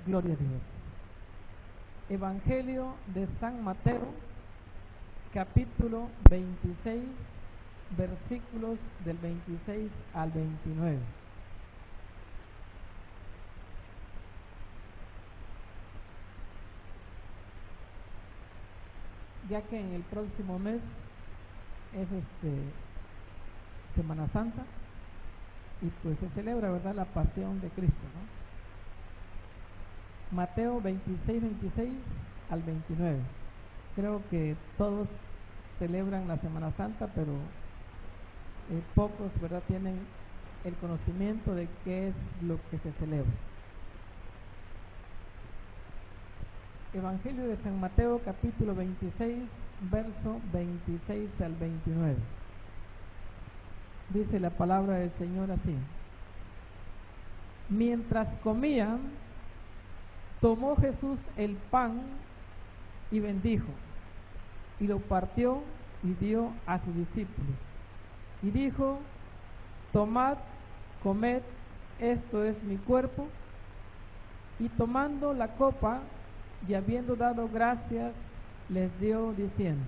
Gloria a Dios. Evangelio de San Mateo, capítulo 26, versículos del 26 al 29. Ya que en el próximo mes es Semana Santa y pues se celebra, ¿verdad?, la pasión de Cristo, ¿no? Mateo 26 al 29. Creo que todos celebran la Semana Santa, pero pocos, ¿verdad?, tienen el conocimiento de qué es lo que se celebra. Evangelio de San Mateo, capítulo 26, verso 26 al 29. Dice la palabra del Señor así: Mientras comían, tomó Jesús el pan y bendijo, y lo partió y dio a sus discípulos, y dijo: Tomad, comed, esto es mi cuerpo. Y tomando la copa, y habiendo dado gracias, les dio diciendo: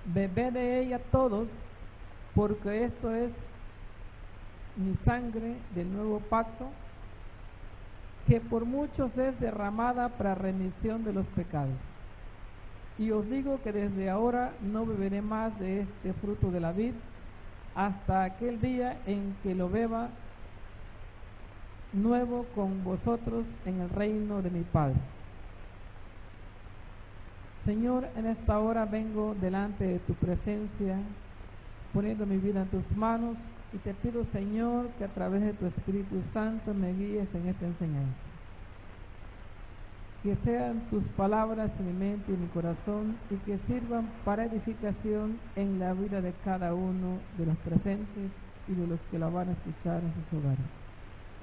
Bebed de ella todos, porque esto es mi sangre del nuevo pacto, que por muchos es derramada para remisión de los pecados. Y os digo que desde ahora no beberé más de este fruto de la vid, hasta aquel día en que lo beba nuevo con vosotros en el reino de mi Padre. Señor, en esta hora vengo delante de tu presencia, poniendo mi vida en tus manos, y te pido, Señor, que a través de tu Espíritu Santo me guíes en esta enseñanza. Que sean tus palabras en mi mente y en mi corazón, y que sirvan para edificación en la vida de cada uno de los presentes y de los que la van a escuchar en sus hogares.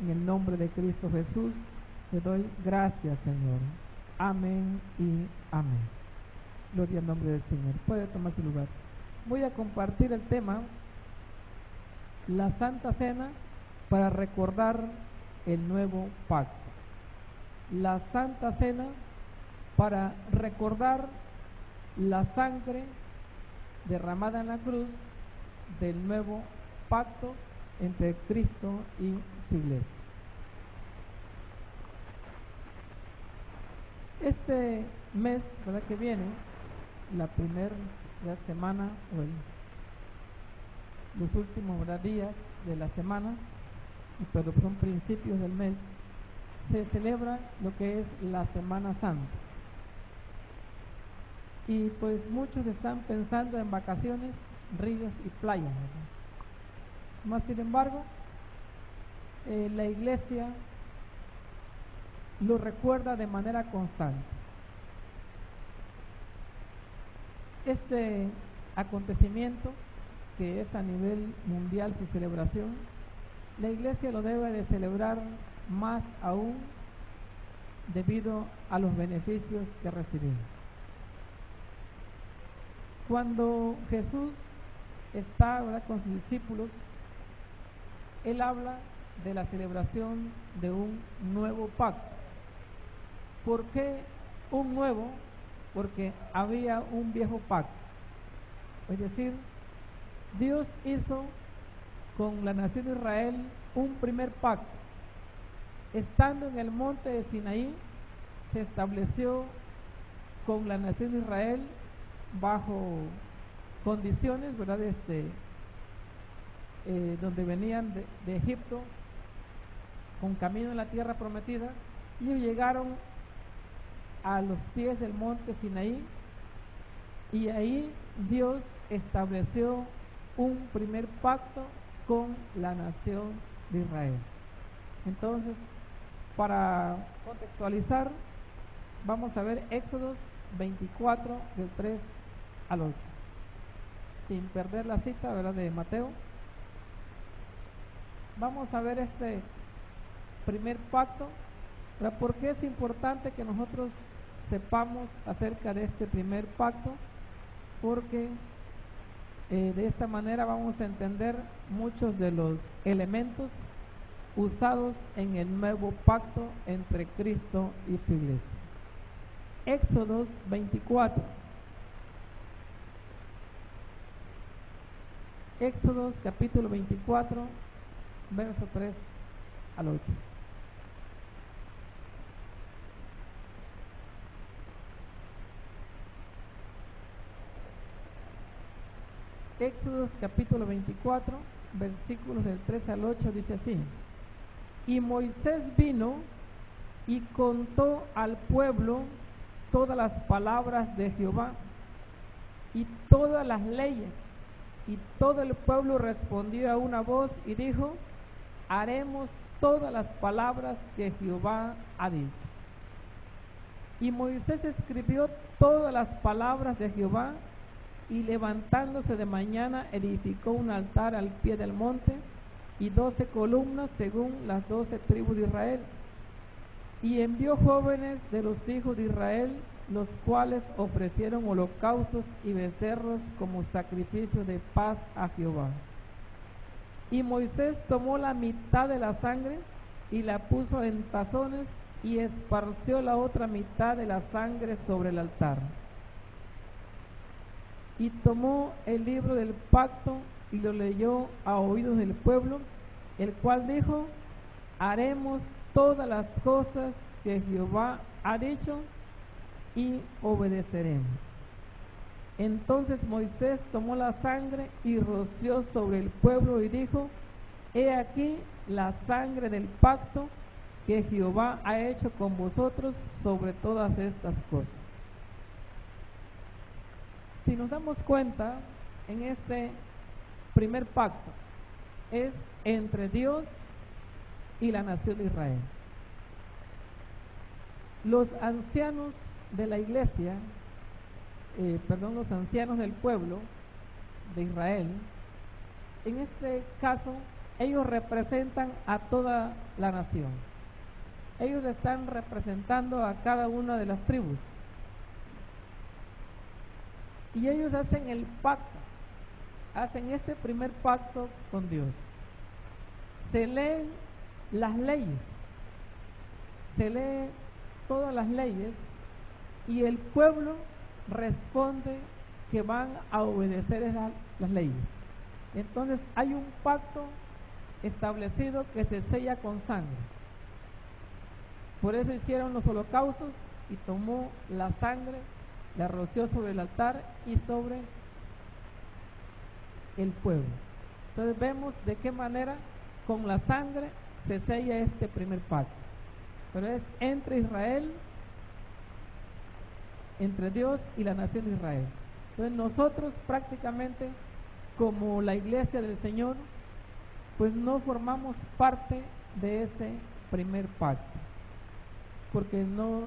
En el nombre de Cristo Jesús, te doy gracias, Señor. Amén y amén. Gloria al nombre del Señor. Puede tomar su lugar. Voy a compartir el tema, la Santa Cena para recordar el nuevo pacto. La Santa Cena para recordar la sangre derramada en la cruz del nuevo pacto entre Cristo y su iglesia. Este mes, ¿verdad?, que viene, la primera semana, los últimos, ¿verdad?, días de la semana, pero son principios del mes, se celebra lo que es la Semana Santa. Y pues muchos están pensando en vacaciones, ríos y playas, ¿verdad? Más sin embargo, la iglesia lo recuerda de manera constante. Este acontecimiento, que es a nivel mundial su celebración, la iglesia lo debe de celebrar más aún debido a los beneficios que recibimos. Cuando Jesús está, ¿verdad?, con sus discípulos, Él habla de la celebración de un nuevo pacto. ¿Por qué un nuevo? Porque había un viejo pacto. Es decir, Dios hizo con la nación de Israel un primer pacto. Estando en el monte de Sinaí, se estableció con la nación de Israel bajo condiciones, ¿verdad?, donde venían de Egipto con camino en la tierra prometida, y llegaron a los pies del monte Sinaí, y ahí Dios estableció un primer pacto con la nación de Israel. Entonces, para contextualizar, vamos a ver Éxodo 24, del 3 al 8. Sin perder la cita, ¿verdad?, de Mateo. Vamos a ver este primer pacto. ¿Por qué es importante que nosotros sepamos acerca de este primer pacto? Porque de esta manera vamos a entender muchos de los elementos usados en el nuevo pacto entre Cristo y su iglesia. Éxodo 24. Éxodo capítulo 24, verso 3 al 8. Éxodo capítulo 24, versículos del 3 al 8 dice así: Y Moisés vino y contó al pueblo todas las palabras de Jehová y todas las leyes, y todo el pueblo respondió a una voz y dijo: haremos todas las palabras que Jehová ha dicho. Y Moisés escribió todas las palabras de Jehová, y levantándose de mañana edificó un altar al pie del monte y 12 columnas según las 12 tribus de Israel. Y envió jóvenes de los hijos de Israel, los cuales ofrecieron holocaustos y becerros como sacrificio de paz a Jehová. Y Moisés tomó la mitad de la sangre y la puso en tazones y esparció la otra mitad de la sangre sobre el altar. Y tomó el libro del pacto y lo leyó a oídos del pueblo, el cual dijo: haremos todas las cosas que Jehová ha dicho y obedeceremos. Entonces Moisés tomó la sangre y roció sobre el pueblo y dijo: he aquí la sangre del pacto que Jehová ha hecho con vosotros sobre todas estas cosas. Si nos damos cuenta, en este primer pacto es entre Dios y la nación de Israel. Los ancianos de la iglesia, los ancianos del pueblo de Israel, en este caso, ellos representan a toda la nación. Ellos están representando a cada una de las tribus. Y ellos hacen el pacto, hacen este primer pacto con Dios. Se leen las leyes, se leen todas las leyes y el pueblo responde que van a obedecer las leyes. Entonces hay un pacto establecido que se sella con sangre. Por eso hicieron los holocaustos y tomó la sangre, la roció sobre el altar y sobre el pueblo. Entonces vemos de qué manera con la sangre se sella este primer pacto. Pero es entre Israel, entre Dios y la nación de Israel. Entonces nosotros prácticamente como la iglesia del Señor, pues no formamos parte de ese primer pacto. Porque no,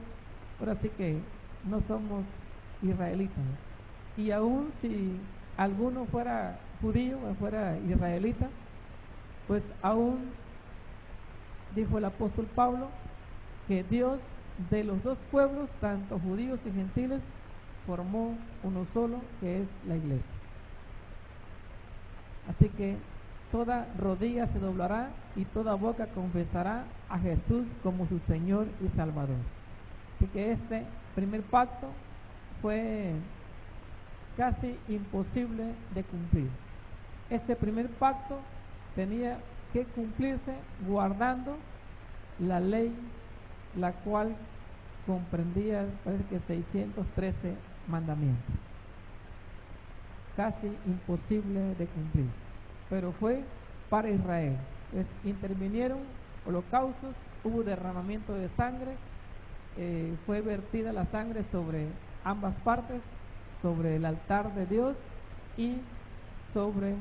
ahora sí que no somos israelitas. Y aún si alguno fuera judío o fuera israelita, pues aún dijo el apóstol Pablo que Dios de los dos pueblos, tanto judíos y gentiles, formó uno solo, que es la iglesia. Así que toda rodilla se doblará y toda boca confesará a Jesús como su Señor y Salvador. Así que este primer pacto fue casi imposible de cumplir. Este primer pacto tenía que cumplirse guardando la ley, la cual comprendía, parece que 613 mandamientos. Casi imposible de cumplir, pero fue para Israel. Pues intervinieron holocaustos, hubo derramamiento de sangre, fue vertida la sangre sobre ambas partes, sobre el altar de Dios y sobre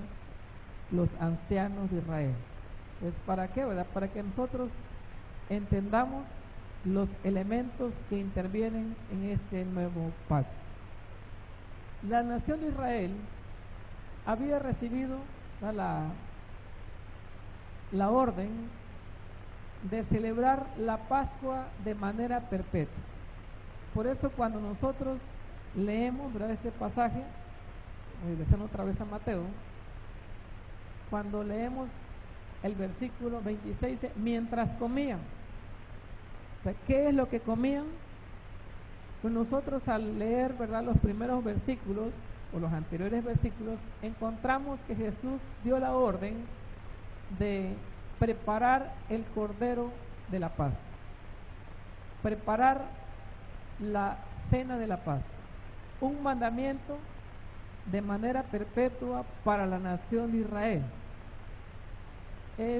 los ancianos de Israel. Pues ¿para qué, verdad? Para que nosotros entendamos los elementos que intervienen en este nuevo pacto. La nación de Israel había recibido la orden de celebrar la Pascua de manera perpetua. Por eso cuando nosotros leemos, ¿verdad?, este pasaje, regresando otra vez a Mateo, cuando leemos el versículo 26 dice, mientras comían. O sea, ¿qué es lo que comían? Pues nosotros al leer, ¿verdad?, los primeros versículos o los anteriores versículos, encontramos que Jesús dio la orden de preparar el cordero de la Pascua, preparar la cena de la Pascua, un mandamiento de manera perpetua para la nación de Israel.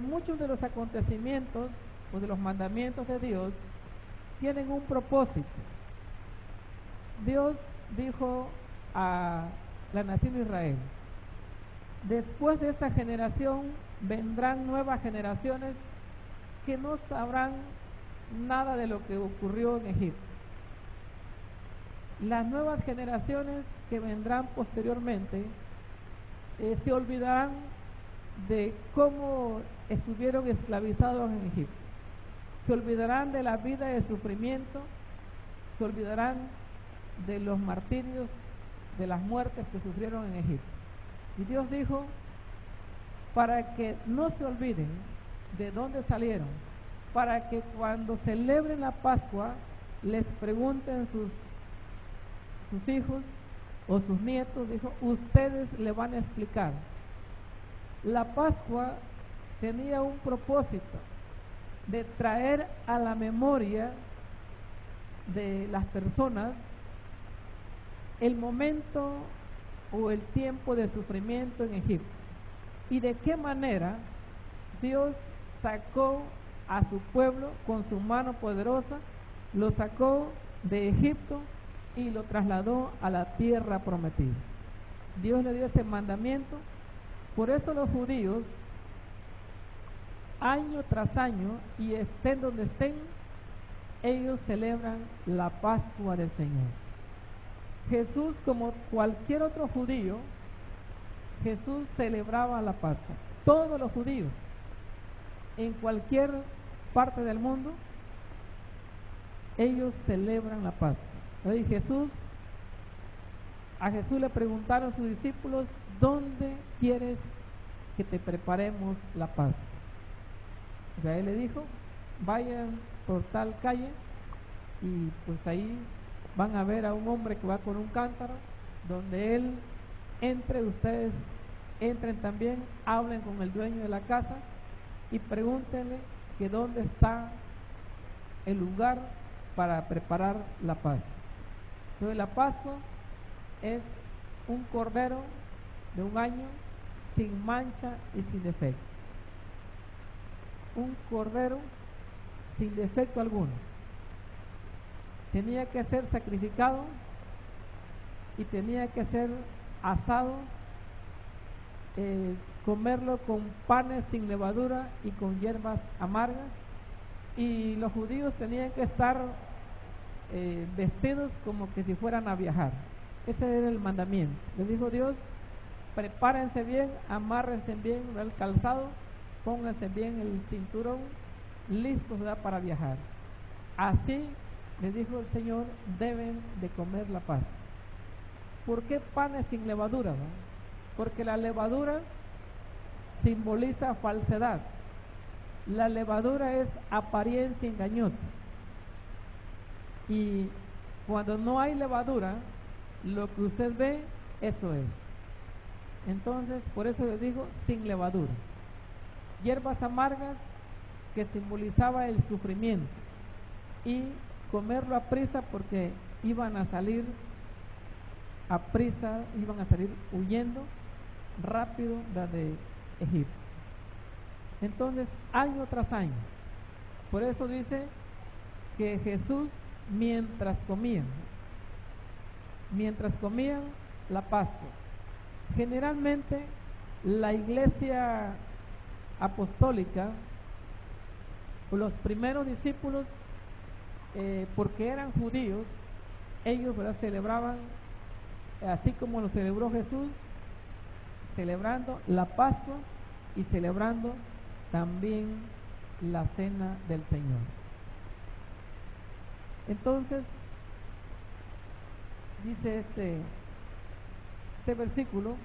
Muchos de los acontecimientos o de los mandamientos de Dios tienen un propósito. Dios dijo a la nación de Israel, después de esta generación vendrán nuevas generaciones que no sabrán nada de lo que ocurrió en Egipto. Las nuevas generaciones que vendrán posteriormente se olvidarán de cómo estuvieron esclavizados en Egipto. Se olvidarán de la vida de sufrimiento, se olvidarán de los martirios, de las muertes que sufrieron en Egipto. Y Dios dijo, para que no se olviden de dónde salieron, para que cuando celebren la Pascua les pregunten sus hijos o sus nietos, dijo, ustedes le van a explicar. La Pascua tenía un propósito de traer a la memoria de las personas el momento o el tiempo de sufrimiento en Egipto y de qué manera Dios sacó a su pueblo con su mano poderosa, lo sacó de Egipto y lo trasladó a la tierra prometida. Dios le dio ese mandamiento. Por eso los judíos, año tras año, y estén donde estén, ellos celebran la Pascua del Señor. Jesús, como cualquier otro judío, Jesús celebraba la Pascua. Todos los judíos, en cualquier parte del mundo, ellos celebran la Pascua. Y a Jesús le preguntaron sus discípulos, ¿dónde quieres que te preparemos la Pascua? O sea, él le dijo, vayan por tal calle y pues ahí van a ver a un hombre que va con un cántaro, donde él entre, ustedes entren también, hablen con el dueño de la casa y pregúntenle que dónde está el lugar para preparar la Pascua. Entonces la Pascua es un cordero de un año sin mancha y sin defecto. Un cordero sin defecto alguno. Tenía que ser sacrificado y tenía que ser asado, comerlo con panes sin levadura y con hierbas amargas, y los judíos tenían que estar vestidos como que si fueran a viajar. Ese era el mandamiento. Les dijo Dios, prepárense bien, amárrense bien el calzado, pónganse bien el cinturón, listos ya para viajar. Así les dijo el Señor, deben de comer la Pascua. ¿Por qué panes sin levadura? ¿No? Porque la levadura simboliza falsedad. La levadura es apariencia engañosa. Y cuando no hay levadura, lo que usted ve, eso es. Entonces, por eso les digo, sin levadura. Hierbas amargas, que simbolizaba el sufrimiento. Y comerlo a prisa, porque iban a salir a prisa, iban a salir huyendo rápido de Egipto. Entonces, año tras año. Por eso dice que Jesús, mientras comían la Pascua, generalmente la iglesia apostólica, los primeros discípulos, porque eran judíos, ellos, ¿verdad?, celebraban, así como lo celebró Jesús, celebrando la Pascua y celebrando también la cena del Señor. Entonces, dice este versículo,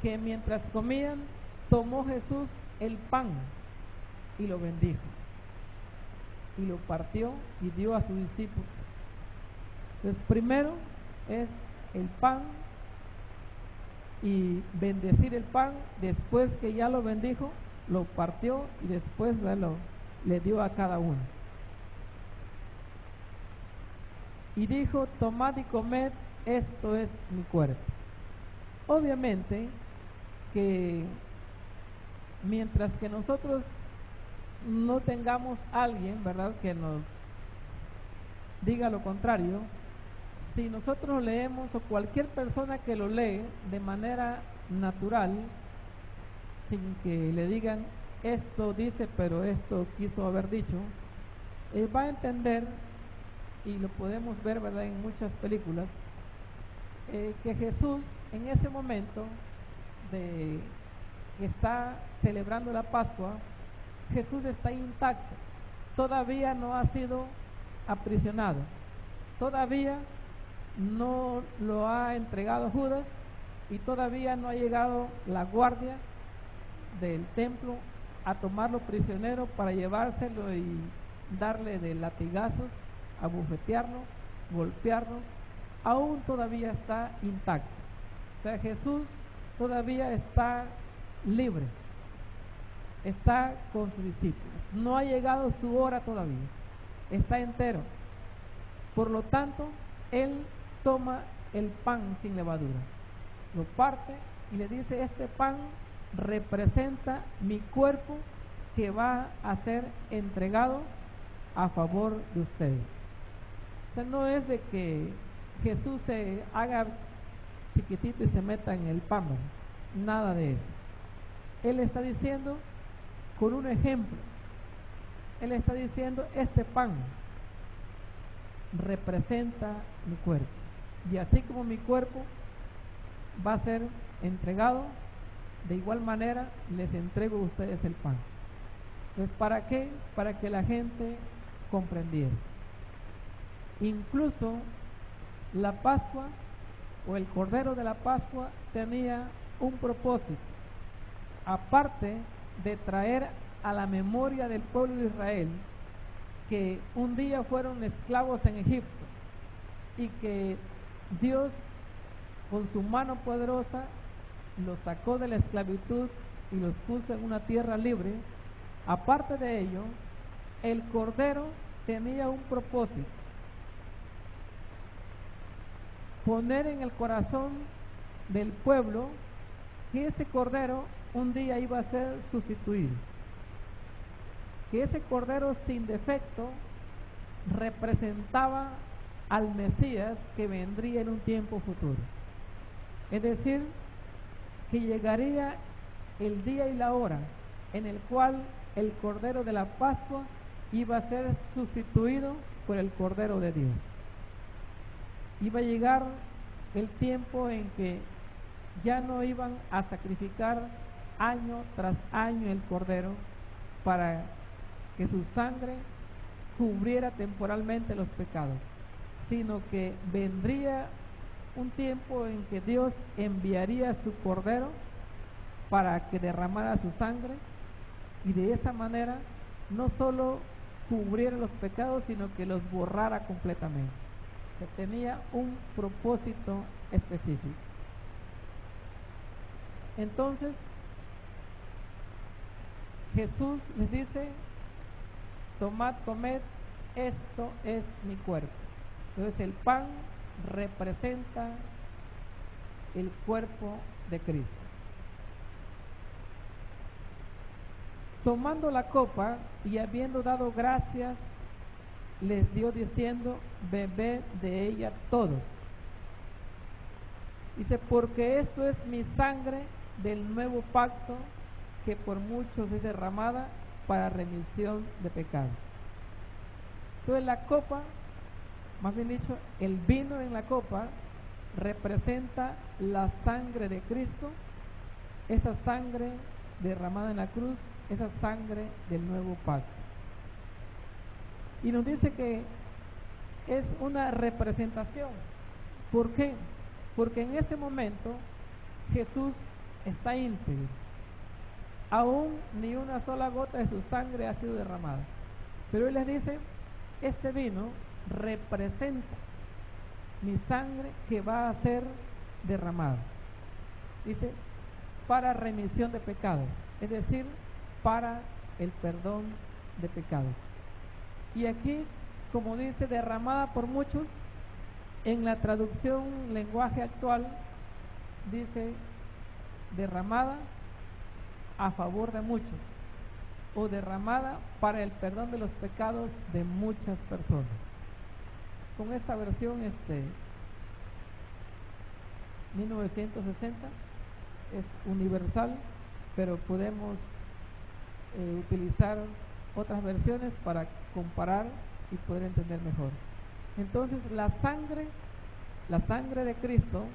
que mientras comían, tomó Jesús el pan y lo bendijo, y lo partió y dio a sus discípulos. Entonces, primero es el pan y bendecir el pan. Después que ya lo bendijo, lo partió y después le dio a cada uno. Y dijo: tomad y comed, esto es mi cuerpo. Obviamente que mientras que nosotros no tengamos alguien, ¿verdad?, que nos diga lo contrario, si nosotros leemos, o cualquier persona que lo lee de manera natural, sin que le digan esto dice pero esto quiso haber dicho, va a entender, y lo podemos ver, ¿verdad?, en muchas películas, que Jesús en ese momento de que está celebrando la Pascua, Jesús está intacto, todavía no ha sido aprisionado, todavía no lo ha entregado Judas, y todavía no ha llegado la guardia del templo a tomarlo prisionero para llevárselo y darle de latigazos, abofetearlo, golpearlo. Aún todavía está intacto. O sea, Jesús todavía está libre, está con sus discípulos, no ha llegado su hora todavía, está entero. Por lo tanto, Él toma el pan sin levadura, lo parte y le dice: este pan representa mi cuerpo que va a ser entregado a favor de ustedes. O sea, no es de que Jesús se haga chiquitito y se meta en el pan, nada de eso. Él está diciendo con un ejemplo, Él está diciendo: este pan representa mi cuerpo, y así como mi cuerpo va a ser entregado, de igual manera les entrego a ustedes el pan. Entonces, ¿para qué? Para que la gente comprendiera. Incluso la Pascua o el Cordero de la Pascua tenía un propósito, aparte de traer a la memoria del pueblo de Israel que un día fueron esclavos en Egipto y que Dios con su mano poderosa los sacó de la esclavitud y los puso en una tierra libre. Aparte de ello, el Cordero tenía un propósito: poner en el corazón del pueblo que ese Cordero un día iba a ser sustituido, que ese Cordero sin defecto representaba al Mesías que vendría en un tiempo futuro. Es decir, que llegaría el día y la hora en el cual el Cordero de la Pascua iba a ser sustituido por el Cordero de Dios. Iba a llegar el tiempo en que ya no iban a sacrificar año tras año el Cordero para que su sangre cubriera temporalmente los pecados, sino que vendría un tiempo en que Dios enviaría a su Cordero para que derramara su sangre, y de esa manera no solo cubriera los pecados, sino que los borrara completamente. Que tenía un propósito específico. Entonces Jesús les dice: tomad, comed, esto es mi cuerpo. Entonces el pan representa el cuerpo de Cristo. Tomando la copa y habiendo dado gracias, les dio diciendo: bebed de ella todos. Dice: porque esto es mi sangre del nuevo pacto, que por muchos es derramada para remisión de pecados. Entonces la copa, más bien dicho, el vino en la copa, representa la sangre de Cristo, esa sangre derramada en la cruz, esa sangre del nuevo pacto. Y nos dice que es una representación. ¿Por qué? Porque en ese momento Jesús está íntegro. aún ni una sola gota de su sangre ha sido derramada. Pero él les dice, este vino representa mi sangre que va a ser derramada. Dice, para remisión de pecados, es decir, para el perdón de pecados. Y aquí, como dice, derramada por muchos, en la traducción lenguaje actual, dice derramada a favor de muchos, o derramada para el perdón de los pecados de muchas personas. Con esta versión, 1960, es universal, pero podemos utilizar otras versiones para comparar y poder entender mejor. Entonces, la sangre de Cristo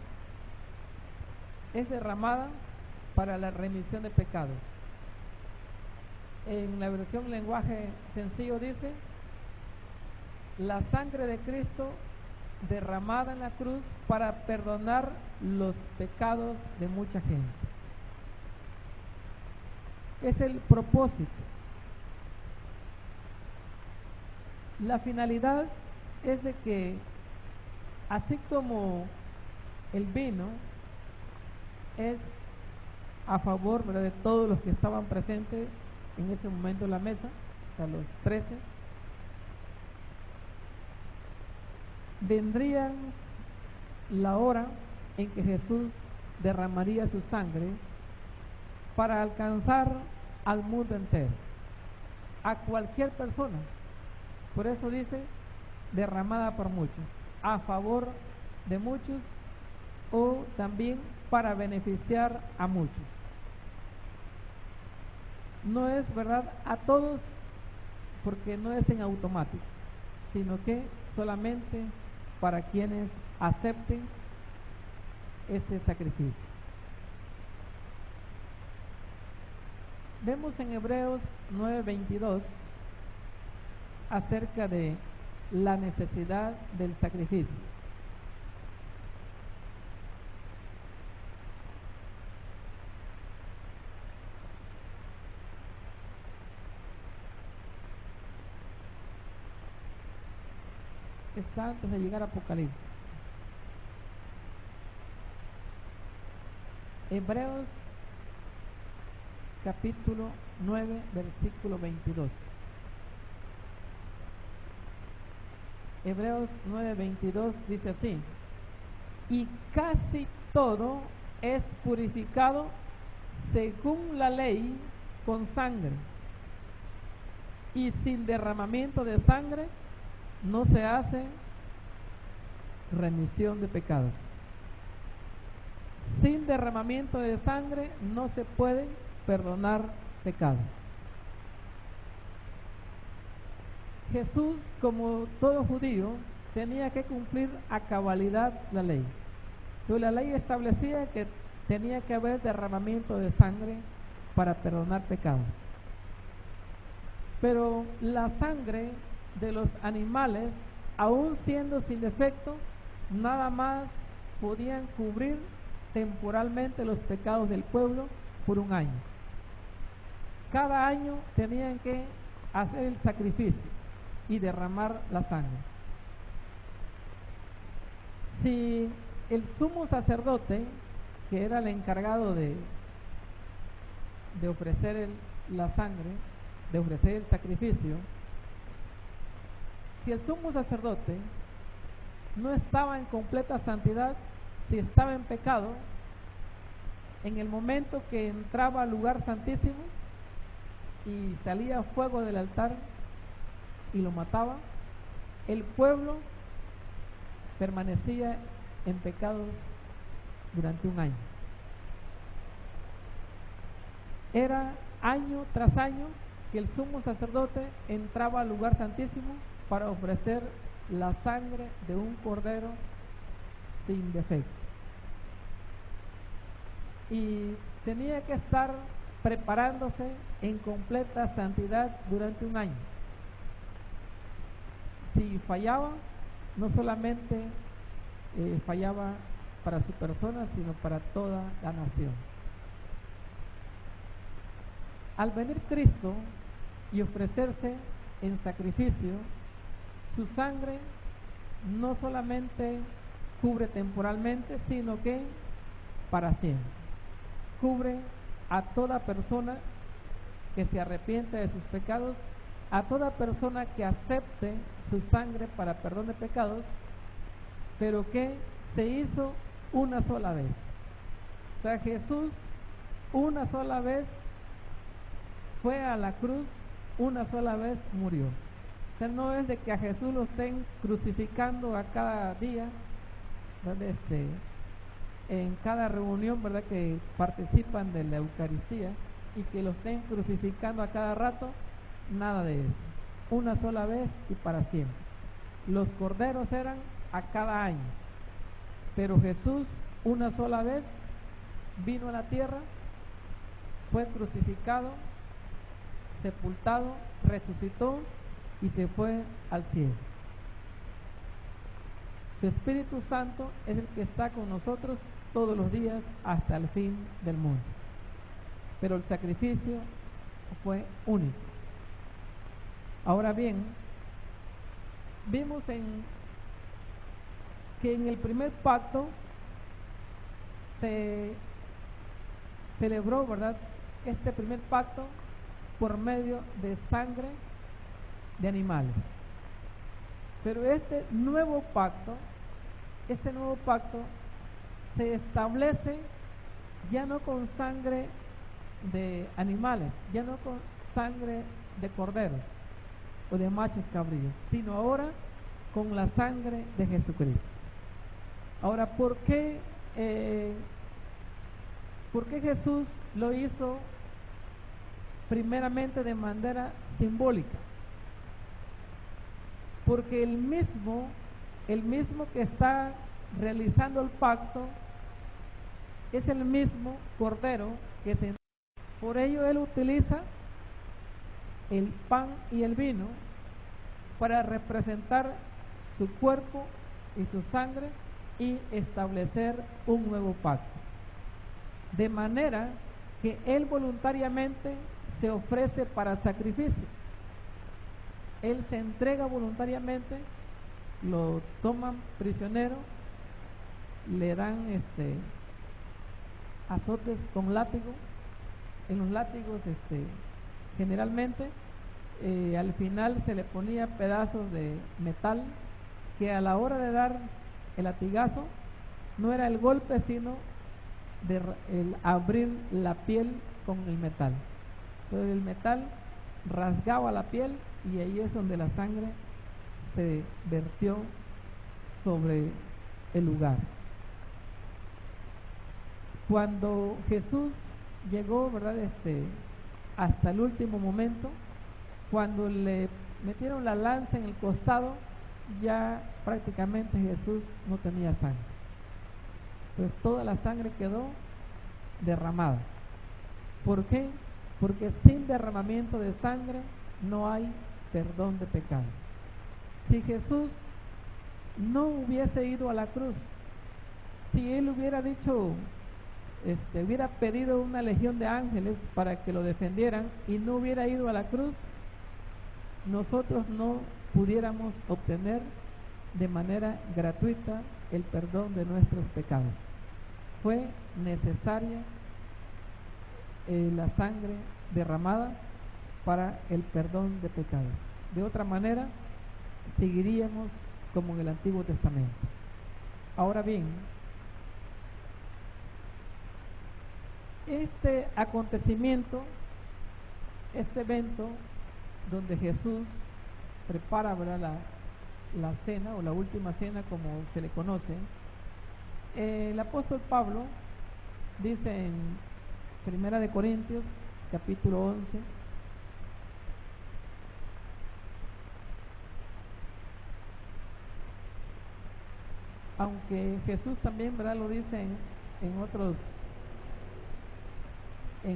es derramada para la remisión de pecados. En la versión lenguaje sencillo dice, la sangre de Cristo derramada en la cruz para perdonar los pecados de mucha gente. Es el propósito. La finalidad es de que, así como el vino es a favor, ¿verdad?, de todos los que estaban presentes en ese momento en la mesa, a los 13, vendría la hora en que Jesús derramaría su sangre para alcanzar al mundo entero, a cualquier persona. Por eso dice derramada por muchos, a favor de muchos, o también para beneficiar a muchos. No es, ¿verdad?, a todos, porque no es en automático, sino que solamente para quienes acepten ese sacrificio. Vemos en Hebreos 9:22 acerca de la necesidad del sacrificio. Está antes de llegar a Apocalipsis. Hebreos capítulo 9, versículo 22. Hebreos 9:22 dice así: y casi todo es purificado según la ley con sangre, y sin derramamiento de sangre no se hace remisión de pecados. Sin derramamiento de sangre no se pueden perdonar pecados. Jesús, como todo judío, tenía que cumplir a cabalidad la ley. Entonces, la ley establecía que tenía que haber derramamiento de sangre para perdonar pecados. Pero la sangre de los animales, aún siendo sin defecto, nada más podían cubrir temporalmente los pecados del pueblo por un año. Cada año tenían que hacer el sacrificio y derramar la sangre. Si el sumo sacerdote, que era el encargado de ofrecer la sangre, de ofrecer el sacrificio, si el sumo sacerdote no estaba en completa santidad, si estaba en pecado, en el momento que entraba al lugar santísimo y salía fuego del altar y lo mataba, el pueblo permanecía en pecados durante un año. Era año tras año que el sumo sacerdote entraba al lugar santísimo para ofrecer la sangre de un cordero sin defecto. Y tenía que estar preparándose en completa santidad durante un año. Si fallaba, no solamente fallaba para su persona, sino para toda la nación. al venir Cristo y ofrecerse en sacrificio, su sangre no solamente cubre temporalmente, sino que para siempre. Cubre a toda persona que se arrepiente de sus pecados, a toda persona que acepte su sangre para perdón de pecados, pero que se hizo una sola vez. O sea, Jesús una sola vez fue a la cruz, una sola vez murió. O sea, no es de que a Jesús lo estén crucificando a cada día, ¿verdad? En cada reunión, ¿verdad?, que participan de la Eucaristía, y que lo estén crucificando a cada rato, nada de eso. Una sola vez y para siempre. Los corderos eran a cada año, pero Jesús una sola vez vino a la tierra, fue crucificado, sepultado, resucitó y se fue al cielo. Su Espíritu Santo es el que está con nosotros todos los días hasta el fin del mundo. Pero el sacrificio fue único. Ahora bien, vimos que en el primer pacto se celebró, ¿verdad?, este primer pacto por medio de sangre de animales. Pero este nuevo pacto se establece ya no con sangre de animales, ya no con sangre de corderos o de machos cabríos, sino ahora con la sangre de Jesucristo. Ahora, ¿por qué Jesús lo hizo primeramente de manera simbólica? Porque el mismo que está realizando el pacto es el mismo cordero que se... Por ello él utiliza el pan y el vino para representar su cuerpo y su sangre y establecer un nuevo pacto. De manera que él voluntariamente se ofrece para sacrificio. Él se entrega voluntariamente, lo toman prisionero, le dan azotes con látigo. En los látigos generalmente al final se le ponía pedazos de metal que a la hora de dar el latigazo no era el golpe, sino el abrir la piel con el metal. Entonces el metal rasgaba la piel y ahí es donde la sangre se vertió sobre el lugar. Cuando Jesús llegó, ¿verdad?, hasta el último momento, cuando le metieron la lanza en el costado, ya prácticamente Jesús no tenía sangre. Pues toda la sangre quedó derramada. ¿Por qué? Porque sin derramamiento de sangre no hay perdón de pecados. Si Jesús no hubiese ido a la cruz, si él hubiera dicho, hubiera pedido una legión de ángeles para que lo defendieran y no hubiera ido a la cruz, nosotros no pudiéramos obtener de manera gratuita el perdón de nuestros pecados. Fue necesaria la sangre derramada para el perdón de pecados. De otra manera, seguiríamos como en el Antiguo Testamento. Ahora bien, este acontecimiento, este evento donde Jesús prepara, ¿verdad?, la cena o la última cena como se le conoce, el apóstol Pablo dice en 1 Corintios capítulo 11, aunque Jesús también, ¿verdad?, lo dice en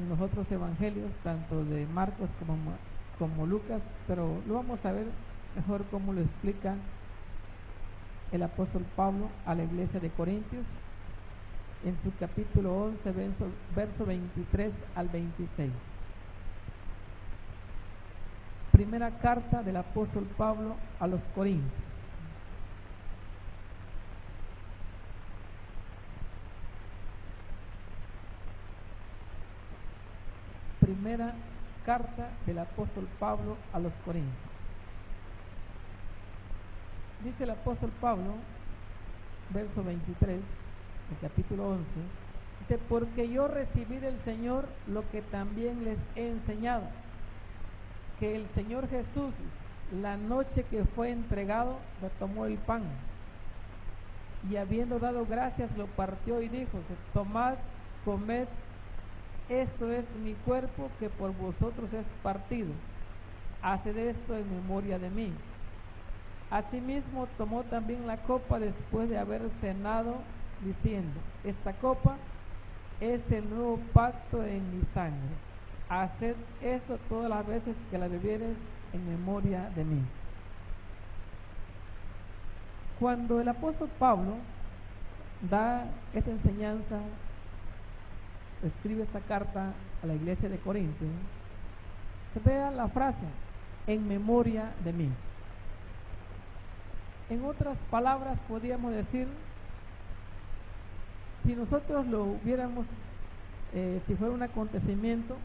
los otros evangelios, tanto de Marcos como Lucas, pero lo vamos a ver mejor cómo lo explica el apóstol Pablo a la iglesia de Corintios en su capítulo 11, verso 23 al 26. Primera carta del apóstol Pablo a los Corintios. Primera carta del apóstol Pablo a los Corintios. Dice el apóstol Pablo, verso 23, del capítulo 11, dice: porque yo recibí del Señor lo que también les he enseñado, que el Señor Jesús, la noche que fue entregado, tomó el pan, y habiendo dado gracias, lo partió y dijo: tomad, comed, esto es mi cuerpo que por vosotros es partido, haced esto en memoria de mí. Asimismo tomó también la copa después de haber cenado, diciendo: esta copa es el nuevo pacto en mi sangre, haced esto todas las veces que la bebiereis en memoria de mí. Cuando el apóstol Pablo da esta enseñanza, escribe esta carta a la iglesia de Corinto, se vea la frase: en memoria de mí. En otras palabras, podríamos decir, si nosotros lo hubiéramos, si fuera un acontecimiento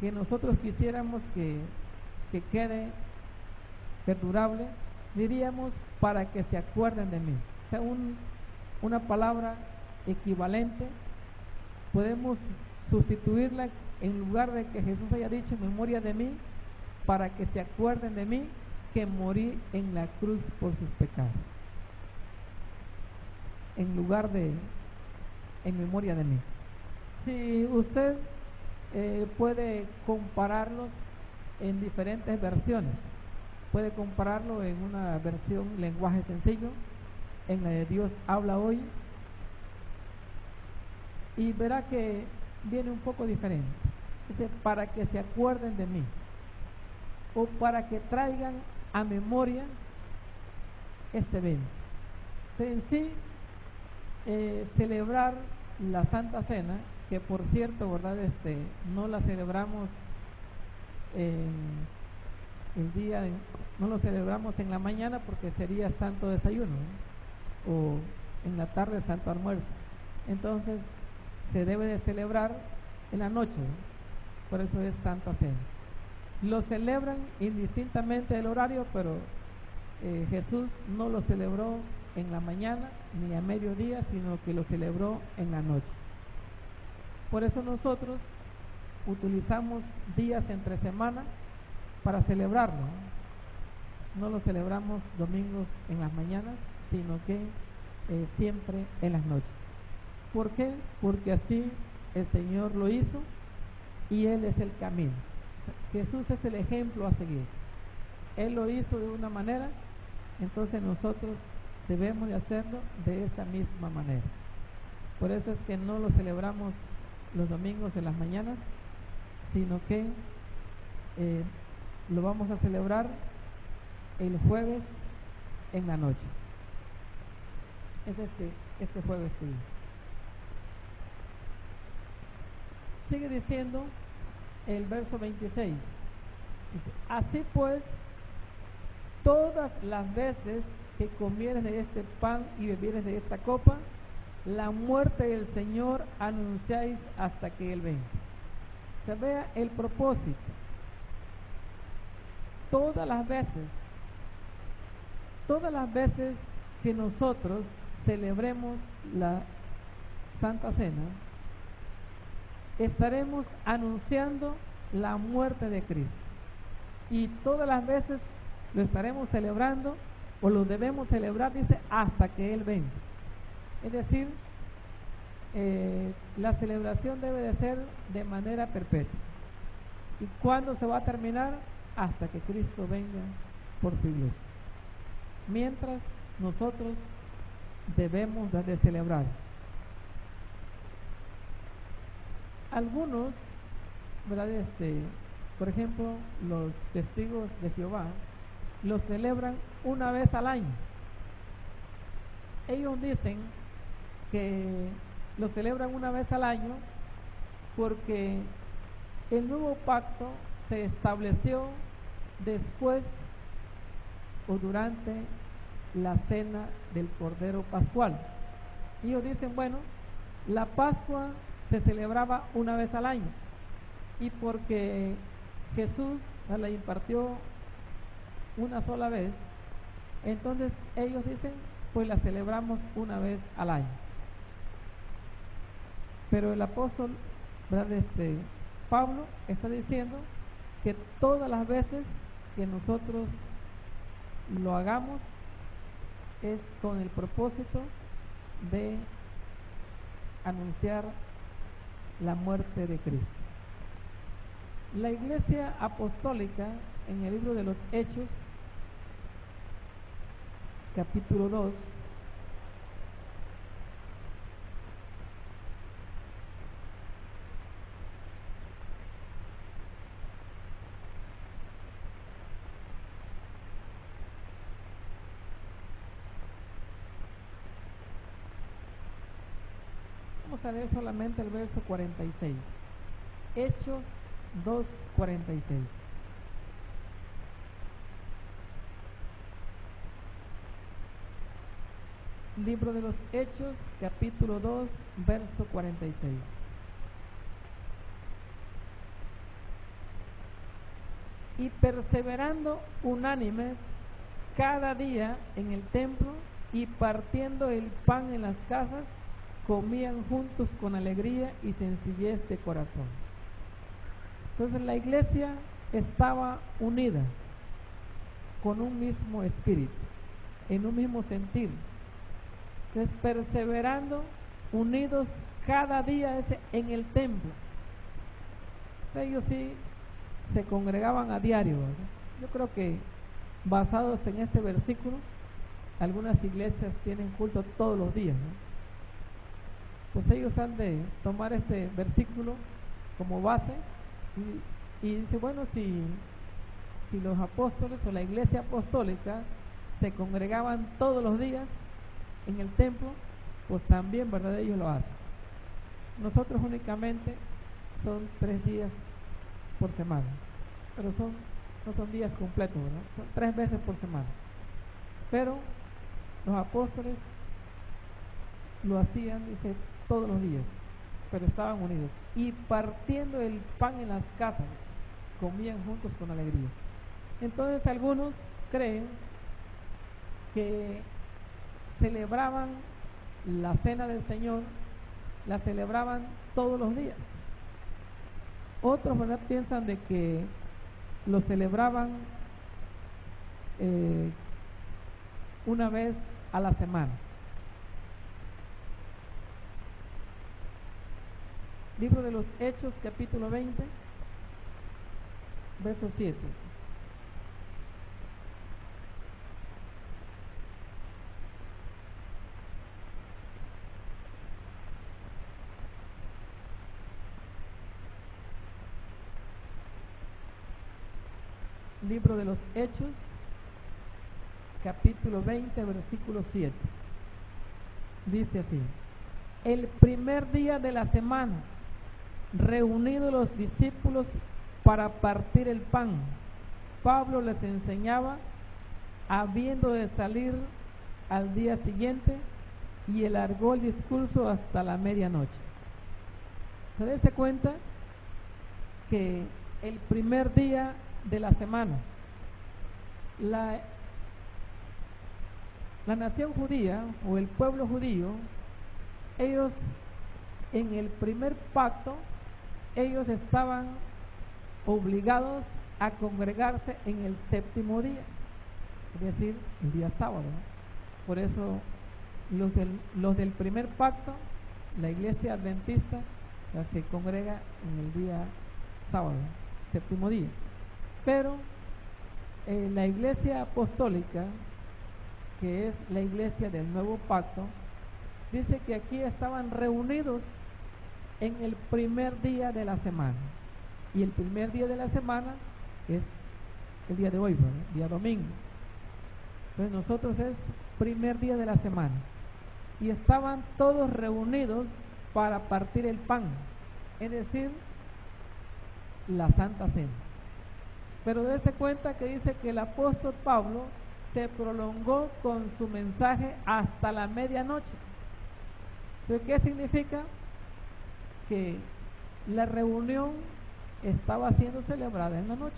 que nosotros quisiéramos que quede perdurable, diríamos: para que se acuerden de mí. O sea, una palabra equivalente, podemos sustituirla en lugar de que Jesús haya dicho en memoria de mí, para que se acuerden de mí, que morí en la cruz por sus pecados. En lugar de en memoria de mí. Si usted puede compararlos en diferentes versiones, puede compararlo en una versión lenguaje sencillo, en la de Dios habla hoy, y verá que viene un poco diferente. Dice: para que se acuerden de mí, o para que traigan a memoria este evento. En sí, celebrar la Santa Cena, que por cierto, ¿verdad? No la celebramos el día, no lo celebramos en la mañana porque sería Santo Desayuno, ¿no? O en la tarde Santo Almuerzo. Entonces se debe de celebrar en la noche, ¿no? Por eso es Santa Cena. Lo celebran indistintamente del horario, pero Jesús no lo celebró en la mañana ni a mediodía, sino que lo celebró en la noche. Por eso nosotros utilizamos días entre semana para celebrarlo. No lo celebramos domingos en las mañanas, sino que siempre en las noches. ¿Por qué? Porque así el Señor lo hizo y Él es el camino. O sea, Jesús es el ejemplo a seguir. Él lo hizo de una manera, entonces nosotros debemos de hacerlo de esa misma manera. Por eso es que no lo celebramos los domingos en las mañanas, sino que lo vamos a celebrar el jueves en la noche. Es este jueves que viene. Sigue diciendo el verso 26. Dice: así pues, todas las veces que comieres de este pan y bebieres de esta copa, la muerte del Señor anunciáis hasta que Él venga. Se vea el propósito. Todas las veces que nosotros celebremos la Santa Cena, estaremos anunciando la muerte de Cristo. Y todas las veces lo estaremos celebrando, o lo debemos celebrar, dice, hasta que Él venga. Es decir, la celebración debe de ser de manera perpetua. ¿Y cuándo se va a terminar? Hasta que Cristo venga por su iglesia. Mientras, nosotros debemos de celebrar. Algunos, ¿verdad? Por ejemplo, los testigos de Jehová lo celebran una vez al año. Ellos dicen que lo celebran una vez al año porque el nuevo pacto se estableció después o durante la cena del Cordero Pascual. Y ellos dicen, bueno, la Pascua se celebraba una vez al año, y porque Jesús la impartió una sola vez, entonces ellos dicen, pues la celebramos una vez al año. Pero el apóstol, ¿verdad? Pablo está diciendo que todas las veces que nosotros lo hagamos es con el propósito de anunciar la muerte de Cristo. La Iglesia Apostólica, en el libro de los Hechos, capítulo 2, vamos a leer solamente el verso 46. Hechos 2:46. Libro de los Hechos, capítulo 2, verso 46. Y perseverando unánimes cada día en el templo y partiendo el pan en las casas, comían juntos con alegría y sencillez de corazón. Entonces la iglesia estaba unida con un mismo espíritu, en un mismo sentir. Entonces, perseverando, unidos cada día en el templo. Ellos sí se congregaban a diario, ¿verdad? Yo creo que basados en este versículo, algunas iglesias tienen culto todos los días, ¿no? Pues ellos han de tomar este versículo como base y dice, bueno, si los apóstoles o la iglesia apostólica se congregaban todos los días en el templo, pues también, ¿verdad?, ellos lo hacen. Nosotros únicamente son 3 días por semana, pero no son días completos, ¿verdad? Son 3 veces por semana. Pero los apóstoles lo hacían, dice, todos los días, pero estaban unidos. Y partiendo el pan en las casas, comían juntos con alegría. Entonces algunos creen que celebraban la cena del Señor, la celebraban todos los días. Otros, ¿verdad?, piensan de que lo celebraban una vez a la semana. Libro de los Hechos, capítulo 20, verso 7. Libro de los Hechos, capítulo 20, versículo 7. Dice así: el primer día de la semana, reunidos los discípulos para partir el pan, Pablo les enseñaba, habiendo de salir al día siguiente, y alargó el discurso hasta la medianoche. Se dese cuenta que el primer día de la semana, la nación judía o el pueblo judío, ellos en el primer pacto, ellos estaban obligados a congregarse en el séptimo día, es decir, el día sábado. Por eso los del primer pacto, la iglesia adventista, se congrega en el día sábado, séptimo día. Pero la iglesia apostólica, que es la iglesia del nuevo pacto, dice que aquí estaban reunidos en el primer día de la semana. Y el primer día de la semana es el día de hoy, ¿verdad?, día domingo. Entonces nosotros es primer día de la semana. Y estaban todos reunidos para partir el pan, es decir, la Santa Cena. Pero dése cuenta que dice que el apóstol Pablo se prolongó con su mensaje hasta la medianoche. ¿Pero qué significa? Que la reunión estaba siendo celebrada en la noche,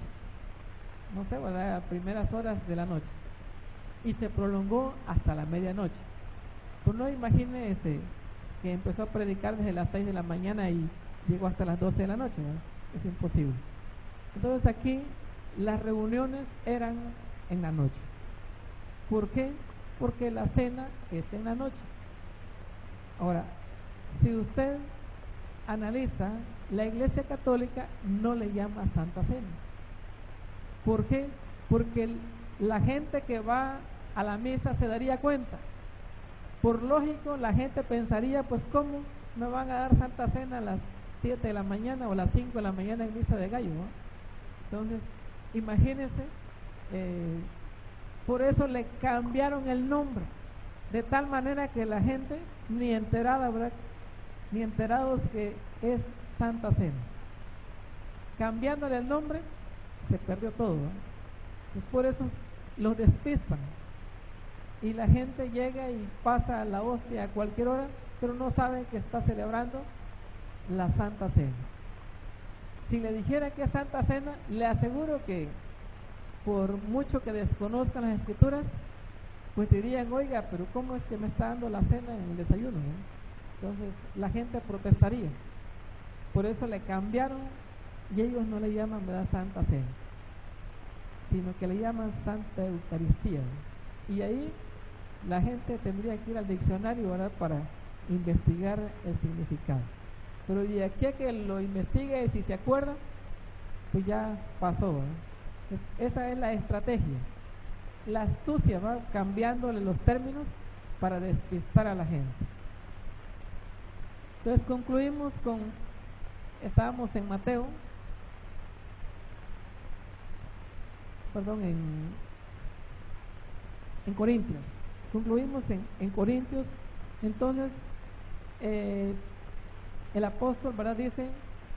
no sé, ¿verdad? A primeras horas de la noche, y se prolongó hasta la medianoche. Pues no imagínese que empezó a predicar desde las 6 de la mañana y llegó hasta las 12 de la noche, ¿verdad? Es imposible. Entonces aquí las reuniones eran en la noche. ¿Por qué? Porque la cena es en la noche. Ahora, si usted analiza, la Iglesia Católica no le llama Santa Cena. ¿Por qué? Porque la gente que va a la misa se daría cuenta. Por lógico, la gente pensaría, pues ¿cómo me van a dar Santa Cena a las 7 de la mañana o a las 5 de la mañana en misa de gallo, ¿no? Entonces, imagínense, por eso le cambiaron el nombre, de tal manera que la gente ni enterada, ¿verdad? Ni enterados que es Santa Cena. Cambiándole el nombre, se perdió todo, ¿no? Pues por eso los despistan. Y la gente llega y pasa la hostia a cualquier hora, pero no saben que está celebrando la Santa Cena. Si le dijera que es Santa Cena, le aseguro que por mucho que desconozcan las escrituras, pues dirían, oiga, pero ¿cómo es que me está dando la cena en el desayuno, ¿no? Entonces la gente protestaría. Por eso le cambiaron y ellos no le llaman, ¿verdad?, Santa Cena, sino que le llaman Santa Eucaristía, ¿no? Y ahí la gente tendría que ir al diccionario, ¿verdad?, para investigar el significado. Pero de aquí a que lo investigue y si se acuerda, pues ya pasó, ¿no? Esa es la estrategia. La astucia va cambiándole los términos para despistar a la gente. Entonces concluimos estábamos en Mateo, perdón, en Corintios. Concluimos en Corintios. Entonces, el apóstol, ¿verdad?, dice,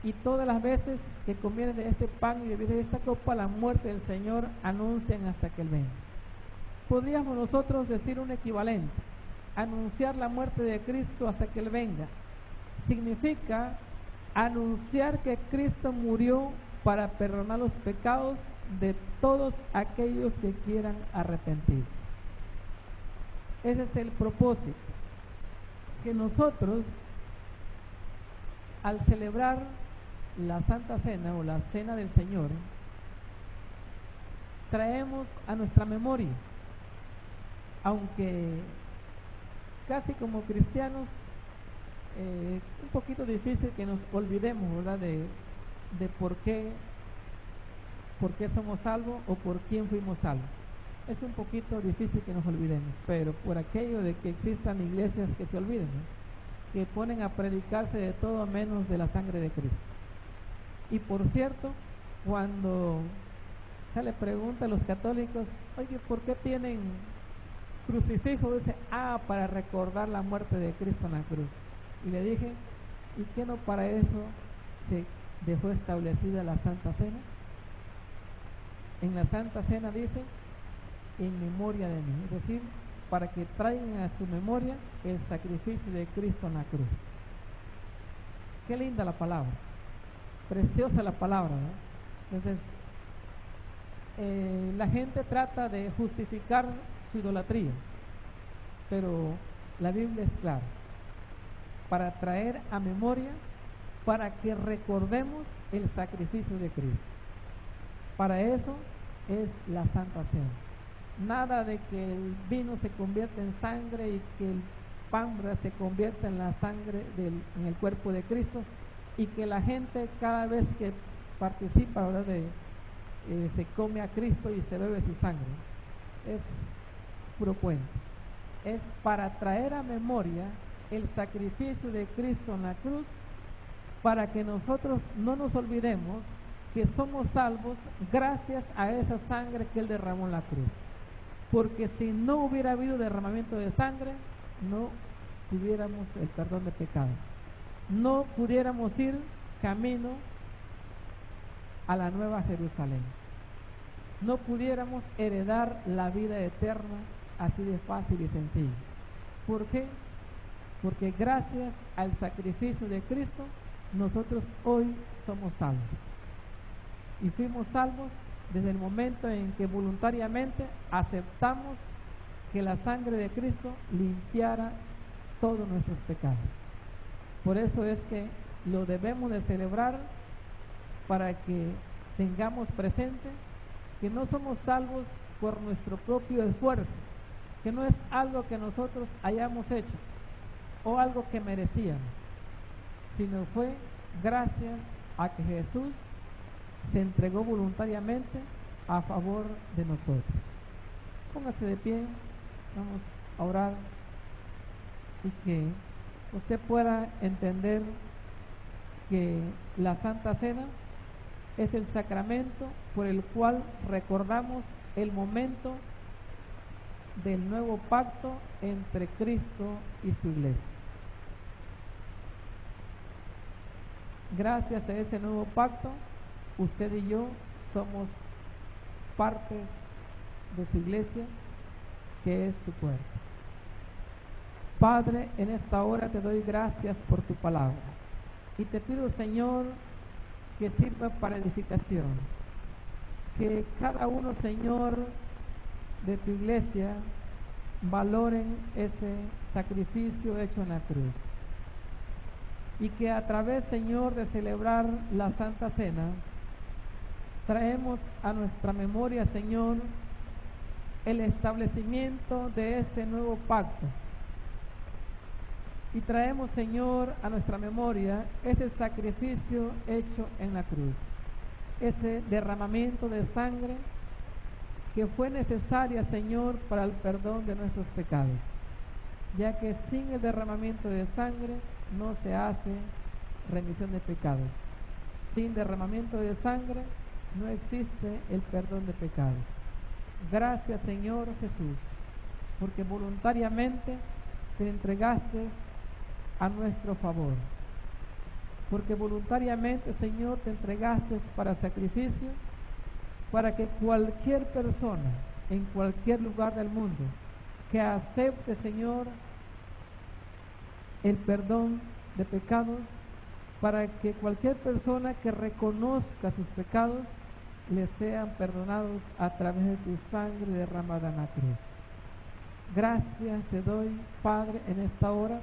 y todas las veces que comieren de este pan y bebieren de esta copa, la muerte del Señor anuncian hasta que Él venga. Podríamos nosotros decir un equivalente: anunciar la muerte de Cristo hasta que Él venga. Significa anunciar que Cristo murió para perdonar los pecados de todos aquellos que quieran arrepentirse. Ese es el propósito, que nosotros, al celebrar la Santa Cena o la Cena del Señor, traemos a nuestra memoria, aunque casi como cristianos, un poquito difícil que nos olvidemos, ¿verdad?, de por qué somos salvos o por quién fuimos salvos. Es un poquito difícil que nos olvidemos, pero por aquello de que existan iglesias que se olviden, ¿no?, que ponen a predicarse de todo menos de la sangre de Cristo. Y por cierto, cuando se le pregunta a los católicos, oye, ¿por qué tienen crucifijo? Dice, para recordar la muerte de Cristo en la cruz. Y le dije, ¿y qué no para eso se dejó establecida la Santa Cena? En la Santa Cena dice, en memoria de mí, es decir, para que traigan a su memoria el sacrificio de Cristo en la cruz. Qué linda la palabra, preciosa la palabra, ¿no? Entonces, la gente trata de justificar su idolatría, pero la Biblia es clara: para traer a memoria, para que recordemos el sacrificio de Cristo. Para eso es la Santa Cena. Nada de que el vino se convierta en sangre y que el pan, ¿verdad?, se convierta en la sangre en el cuerpo de Cristo, y que la gente cada vez que participa, ¿verdad?, se come a Cristo y se bebe su sangre. Es puro cuento. Es para traer a memoria el sacrificio de Cristo en la cruz, para que nosotros no nos olvidemos que somos salvos gracias a esa sangre que Él derramó en la cruz. Porque si no hubiera habido derramamiento de sangre, no tuviéramos el perdón de pecados. No pudiéramos ir camino a la Nueva Jerusalén. no pudiéramos heredar la vida eterna así de fácil y sencillo. ¿Por qué? Porque gracias al sacrificio de Cristo, nosotros hoy somos salvos. Y fuimos salvos desde el momento en que voluntariamente aceptamos que la sangre de Cristo limpiara todos nuestros pecados. Por eso es que lo debemos de celebrar, para que tengamos presente que no somos salvos por nuestro propio esfuerzo, que no es algo que nosotros hayamos hecho o algo que merecíamos, sino fue gracias a que Jesús se entregó voluntariamente a favor de nosotros. Póngase de pie, vamos a orar y que usted pueda entender que la Santa Cena es el sacramento por el cual recordamos el momento del nuevo pacto entre Cristo y su iglesia. Gracias a ese nuevo pacto, usted y yo somos partes de su iglesia, que es su cuerpo. Padre, en esta hora te doy gracias por tu palabra y te pido, Señor, que sirva para edificación, que cada uno, Señor, de tu iglesia valoren ese sacrificio hecho en la cruz, y que a través, Señor, de celebrar la Santa Cena, traemos a nuestra memoria, Señor, el establecimiento de ese nuevo pacto. Y traemos, Señor, a nuestra memoria ese sacrificio hecho en la cruz, ese derramamiento de sangre que fue necesaria, Señor, para el perdón de nuestros pecados, ya que sin el derramamiento de sangre no se hace remisión de pecados. Sin derramamiento de sangre no existe el perdón de pecados. Gracias, Señor Jesús, porque voluntariamente te entregaste a nuestro favor, porque voluntariamente, Señor, te entregaste para sacrificio, para que cualquier persona en cualquier lugar del mundo que acepte, Señor, el perdón de pecados, para que cualquier persona que reconozca sus pecados le sean perdonados a través de tu sangre derramada en la cruz. Gracias te doy, Padre, en esta hora,